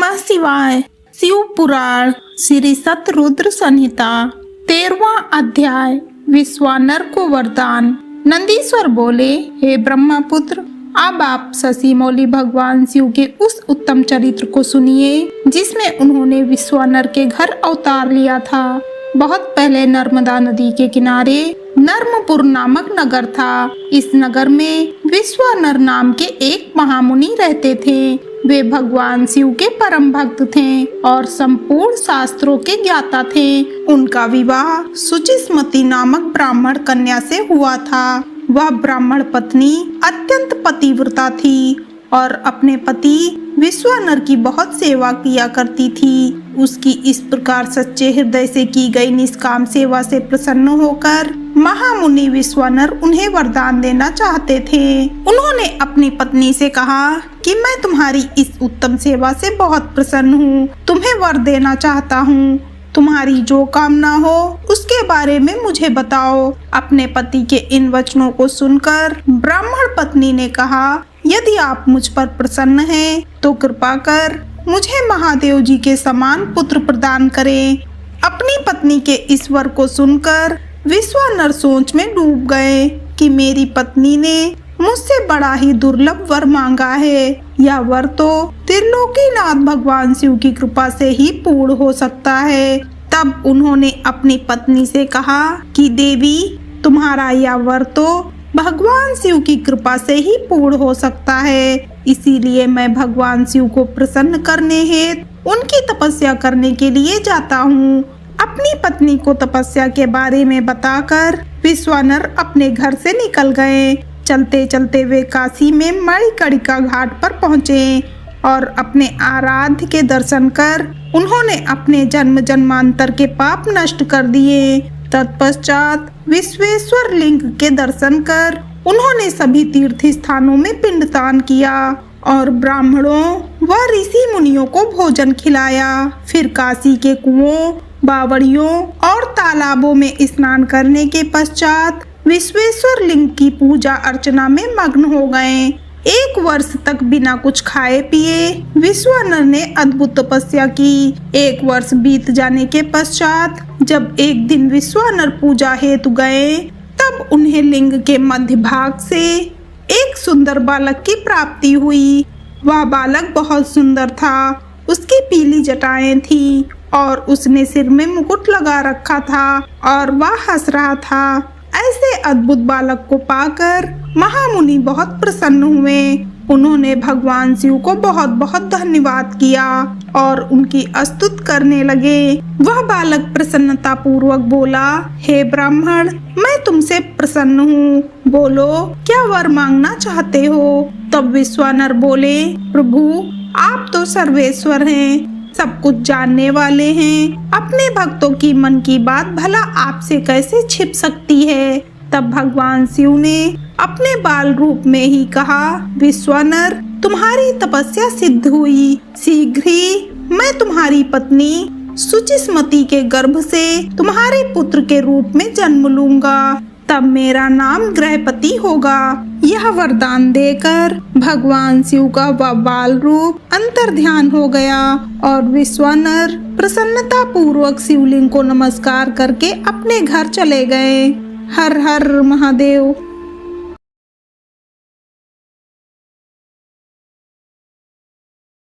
नमः शिवाय। शिव पुराण श्री सतरुद्र संहिता 13वां अध्याय। विश्वानर को वरदान। नंदीश्वर बोले, हे ब्रह्मपुत्र, अब आप शशिमौली भगवान शिव के उस उत्तम चरित्र को सुनिए जिसमें उन्होंने विश्वानर के घर अवतार लिया था। बहुत पहले नर्मदा नदी के किनारे नर्मपुर नामक नगर था। इस नगर में विश्वानर नाम के एक महामुनि रहते थे। वे भगवान शिव के परम भक्त थे और संपूर्ण शास्त्रों के ज्ञाता थे। उनका विवाह सुचिस्मति नामक ब्राह्मण कन्या से हुआ था। वह ब्राह्मण पत्नी अत्यंत पतिव्रता थी और अपने पति विश्वानर की बहुत सेवा किया करती थी। उसकी इस प्रकार सच्चे हृदय से की गई निष्काम सेवा से प्रसन्न होकर महामुनि विश्वानर उन्हें वरदान देना चाहते थे। उन्होंने अपनी पत्नी से कहा कि मैं तुम्हारी इस उत्तम सेवा से बहुत प्रसन्न हूँ, तुम्हें वर देना चाहता हूँ। तुम्हारी जो कामना हो उसके बारे में मुझे बताओ। अपने पति के इन वचनों को सुनकर ब्राह्मण पत्नी ने कहा, यदि आप मुझ पर प्रसन्न हैं तो कृपा कर मुझे महादेव जी के समान पुत्र प्रदान करें। अपनी पत्नी के इस वर को सुनकर विश्वानर सोच में डूब गए कि मेरी पत्नी ने मुझसे बड़ा ही दुर्लभ वर मांगा है। यह वर तो त्रिलोकीनाथ भगवान शिव की कृपा से ही पूर्ण हो सकता है। तब उन्होंने अपनी पत्नी से कहा कि देवी, तुम्हारा यह वर तो भगवान शिव की कृपा से ही पूर्ण हो सकता है। इसीलिए मैं भगवान शिव को प्रसन्न करने हेतु उनकी तपस्या करने के लिए जाता हूँ। अपनी पत्नी को तपस्या के बारे में बताकर विश्वानर अपने घर से निकल गए। चलते चलते वे काशी में मणिकर्णिका घाट पर पहुँचे और अपने आराध्य के दर्शन कर उन्होंने अपने जन्म जन्मांतर के पाप नष्ट कर दिए। तत्पश्चात विश्वेश्वर लिंग के दर्शन कर उन्होंने सभी तीर्थ स्थानों में पिंडदान किया और ब्राह्मणों व ऋषि मुनियों को भोजन खिलाया। फिर काशी के कुओं, बावड़ियों और तालाबों में स्नान करने के पश्चात विश्वेश्वर लिंग की पूजा अर्चना में मग्न हो गए। 1 वर्ष तक बिना कुछ खाए पिए विश्वानर ने अद्भुत तपस्या की। 1 वर्ष बीत जाने के पश्चात जब एक दिन विश्वानर पूजा हेतु गए, तब उन्हें लिंग के मध्य भाग से एक सुंदर बालक की प्राप्ति हुई। वह बालक बहुत सुंदर था। उसकी पीली जटाएं थी और उसने सिर में मुकुट लगा रखा था और वह हंस रहा था। ऐसे अद्भुत बालक को पाकर महामुनि बहुत प्रसन्न हुए। उन्होंने भगवान शिव को बहुत बहुत धन्यवाद किया और उनकी स्तुति करने लगे। वह बालक प्रसन्नता पूर्वक बोला, हे ब्राह्मण, मैं तुमसे प्रसन्न हूँ। बोलो, क्या वर मांगना चाहते हो? तब विश्वानर बोले, प्रभु, आप तो सर्वेश्वर हैं, सब कुछ जानने वाले हैं। अपने भक्तों की मन की बात भला आपसे कैसे छिप सकती है? तब भगवान शिव ने अपने बाल रूप में ही कहा, विश्वानर, तुम्हारी तपस्या सिद्ध हुई। शीघ्र ही मैं तुम्हारी पत्नी सुचिस्मति के गर्भ से तुम्हारे पुत्र के रूप में जन्म लूंगा। तब मेरा नाम ग्रहपति होगा। यह वरदान देकर भगवान शिव का वह बाल रूप अंतर ध्यान हो गया और विश्वानर प्रसन्नता पूर्वक शिवलिंग को नमस्कार करके अपने घर चले गए। हर हर महादेव।